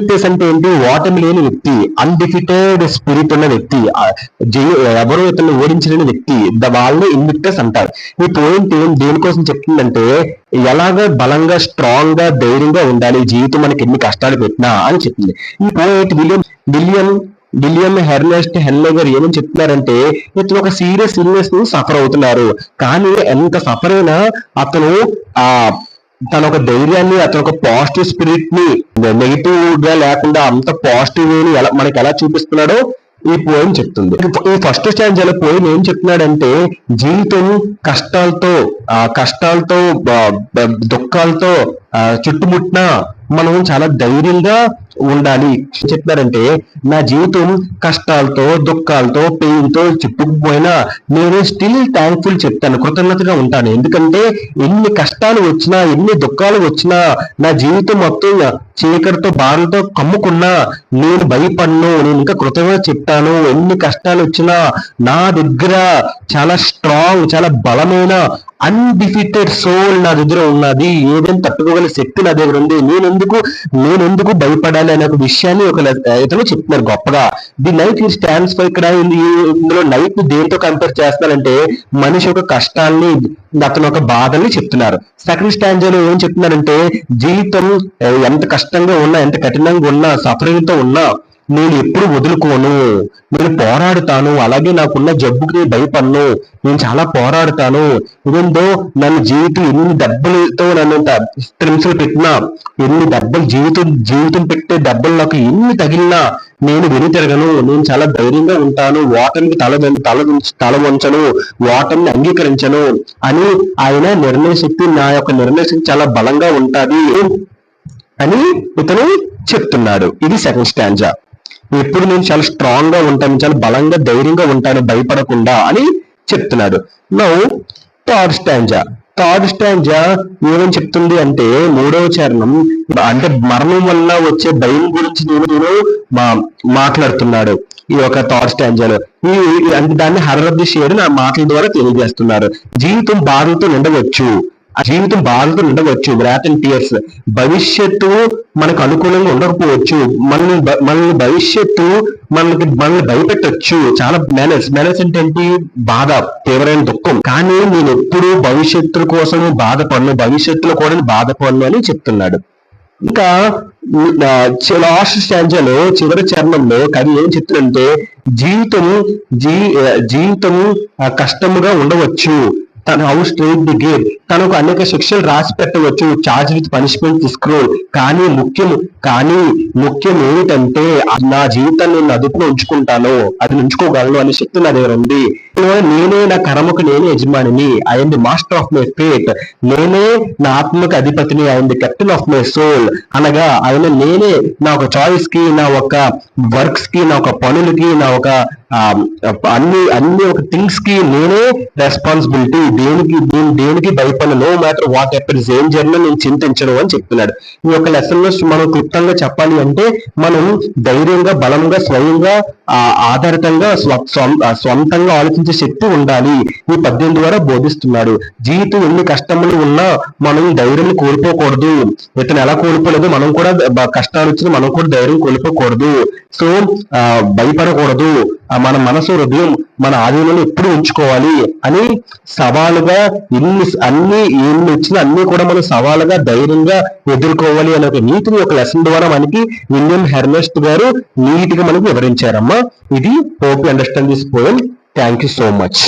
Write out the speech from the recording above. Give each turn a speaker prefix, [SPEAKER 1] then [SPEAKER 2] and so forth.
[SPEAKER 1] Invictus అంటే ఏంటి? ఓటమి లేని వ్యక్తి, అన్డిఫిటెడ్ స్పిరిట్ ఉన్న వ్యక్తి, ఎవరు ఇతను ఓడించలేని వ్యక్తి, వాళ్ళని ఇన్విక్టస్ అంటారు. ఈ పాయింట్ దేనికోసం చెప్తుందంటే ఎలాగ బలంగా స్ట్రాంగ్ గా ధైర్యంగా ఉండాలి జీవితం మనకి ఎన్ని కష్టాలు పెట్టినా అని చెప్తుంది. ఈ పాయింట్ విలియం హెర్నెస్ట్ హెన్లే గారు ఏమని చెప్తున్నారంటే ఇతను ఒక సీరియస్ ఇల్నెస్ ని సఫర్ అవుతున్నారు, కానీ ఎంత సఫర్ అయినా అతను తన ఒక ధైర్యాన్ని, అతను ఒక పాజిటివ్ స్పిరిట్ ని నెగిటివ్ గా లేకుండా అంత పాజిటివ్ ని మనకి ఎలా చూపిస్తున్నాడో ఈ పోయం చెప్తుంది. ఈ ఫస్ట్ స్టాంజాలో పోయం ఏం చెప్తున్నాడంటే జీవితం కష్టాలతో దుఃఖాలతో చుట్టుముట్టిన మనం చాలా ధైర్యంగా ఉండాలి. చెప్తారంటే నా జీవితం కష్టాలతో దుఃఖాలతో పెయిన్ తో చుట్టుకుపోయినా నేను స్టిల్ థ్యాంక్ఫుల్ చెప్తాను, కృతజ్ఞతగా ఉంటాను. ఎందుకంటే ఎన్ని కష్టాలు వచ్చినా ఎన్ని దుఃఖాలు వచ్చినా నా జీవితం మొత్తం చీకటితో బాధలతో కమ్ముకున్నా నేను భయపడను, నేను ఇంకా కృతజ్ఞత చెప్తాను. ఎన్ని కష్టాలు వచ్చినా నా దగ్గర చాలా స్ట్రాంగ్, చాలా బలమైన అన్డిఫిటెడ్ సోల్ నా దగ్గర ఉన్నది, ఏదైనా తట్టుకోగల శక్తి నా దగ్గర ఉంది, నేనెందుకు భయపడాలి అనే ఒక విషయాన్ని ఇతను చెప్తున్నారు గొప్పగా. ది నైట్ ఈ స్టాండ్స్ ఫర్, ఇక్కడ ఇందులో నైట్ దేంతో కంపేర్ చేస్తున్నారంటే మనిషి యొక్క కష్టాన్ని, అతను ఒక బాధల్ని చెప్తున్నారు. సెకండ్ స్టాంజాలో ఏం చెప్తున్నారంటే జీవితం ఎంత కష్టంగా ఉన్నా, ఎంత కఠినంగా ఉన్నా, సఫరింగ్ తో ఉన్నా నేను ఎప్పుడు వదులుకోను, నేను పోరాడుతాను, అలాగే నాకున్న జబ్బుకి భయపడను, నేను చాలా పోరాడుతాను. ఇదేందో నన్ను జీవితం ఎన్ని దెబ్బలతో నన్ను హింసలు పెట్టినా, ఎన్ని దెబ్బలు జీవితం పెట్టే దెబ్బలు నాకు ఎన్ని తగిలినా నేను వెనుతిరగను, నేను చాలా ధైర్యంగా ఉంటాను, ఓటమికి తల వంచను, ఓటమిని అంగీకరించను అని ఆయన నిర్ణయ శక్తి, నా యొక్క నిర్ణయ శక్తి చాలా బలంగా ఉంటది అని ఇతను చెప్తున్నాడు. ఇది సెకండ్ స్టాంజా. ఎప్పుడు నేను చాలా స్ట్రాంగ్ గా ఉంటాను, చాలా బలంగా ధైర్యంగా ఉంటాను, భయపడకుండా అని చెప్తున్నాడు. నౌ థర్డ్ స్టాంజా ఏమని చెప్తుంది అంటే మూడవ చరణం అంటే మరణం వల్ల వచ్చే భయం గురించి నేను మాట్లాడుతున్నాడు ఈ యొక్క థర్డ్ స్టాంజాలో. అంటే దాన్ని హరరద్దు షేడ్ నా మాటల ద్వారా తెలియజేస్తున్నారు. జీవితం బాధలతో ఉండవచ్చు, వ్రాత్ అండ్ టీయర్స్. భవిష్యత్తు మనకు అనుకూలంగా ఉండకపోవచ్చు, మనల్ని భవిష్యత్తు మనల్ని భయపెట్టచ్చు. చాలా మేనర్స్ అంటే ఏంటి? బాధ, తీవ్రమైన దుఃఖం. కానీ నేను ఎప్పుడు భవిష్యత్తు కోసం భవిష్యత్తులో కూడా బాధపడను అని చెప్తున్నాడు. ఇంకా లాస్ట్ స్టాంజాలో చివరి చరణంలో కవి ఏం చెప్తుందంటే జీవితం కష్టముగా ఉండవచ్చు, తను హౌ స్ట్రైట్ ది గేట్, తనకు అనేక శిక్షలు రాసి పెట్టవచ్చు, చార్జ్ విత్ పనిష్మెంట్ తీసుకురు. కానీ ముఖ్యం ఏమిటంటే నా జీవితాన్ని నేను అదుపులో ఉంచుకుంటాను, అది ఉంచుకోగలను అనే శక్తి నా దగ్గర ఉంది. నేనే నా కర్మకు నేనే యజమానిని, I'm the master of my fate. నేనే నా ఆత్మకు అధిపతిని, I'm the captain of my soul. అనగా నేనే నా ఒక చాయిస్ కి, నా ఒక వర్క్స్ కి, నా ఒక పనులకి, నా ఒక అన్ని ఒక థింగ్స్ కి నేనే రెస్పాన్సిబిలిటీ. దేనికి భయపడను, నో మ్యాటర్ వాట్ హ్యాపెన్స్, ఏం జరిగినా నేను చింతించను అని చెప్తున్నాడు. ఈ యొక్క లెసన్ లో మనం క్లుప్తంగా చెప్పాలి అంటే మనం ధైర్యంగా, బలంగా, స్వయంగా ఆధారితంగా స్వంతంగా ఆలోచించే శక్తి ఉండాలి. ఈ పద్యం ద్వారా బోధిస్తున్నాడు. జీవితం ఎన్ని కష్టములు ఉన్నా మనం ధైర్యం కోల్పోకూడదు. ఇతను ఎలా కోల్పోలేదు, మనం కూడా కష్టాలు వచ్చినా మనం కూడా ధైర్యం కోల్పోకూడదు. సో భయపడకూడదు, మన మనసు, హృదయం మన ఆధీనంలో ఎప్పుడు ఉంచుకోవాలి అని సవాలుగా ఎన్ని వచ్చినా అన్ని కూడా మనం సవాలుగా ధైర్యంగా ఎదుర్కోవాలి అనే ఒక నీతిని ఒక లెసన్ ద్వారా మనకి విలియం హెర్నెస్ట్ గారు నీట్ గా మనకి వివరించారమ్మా. ఇది hope you understand this poem. Thank you so much.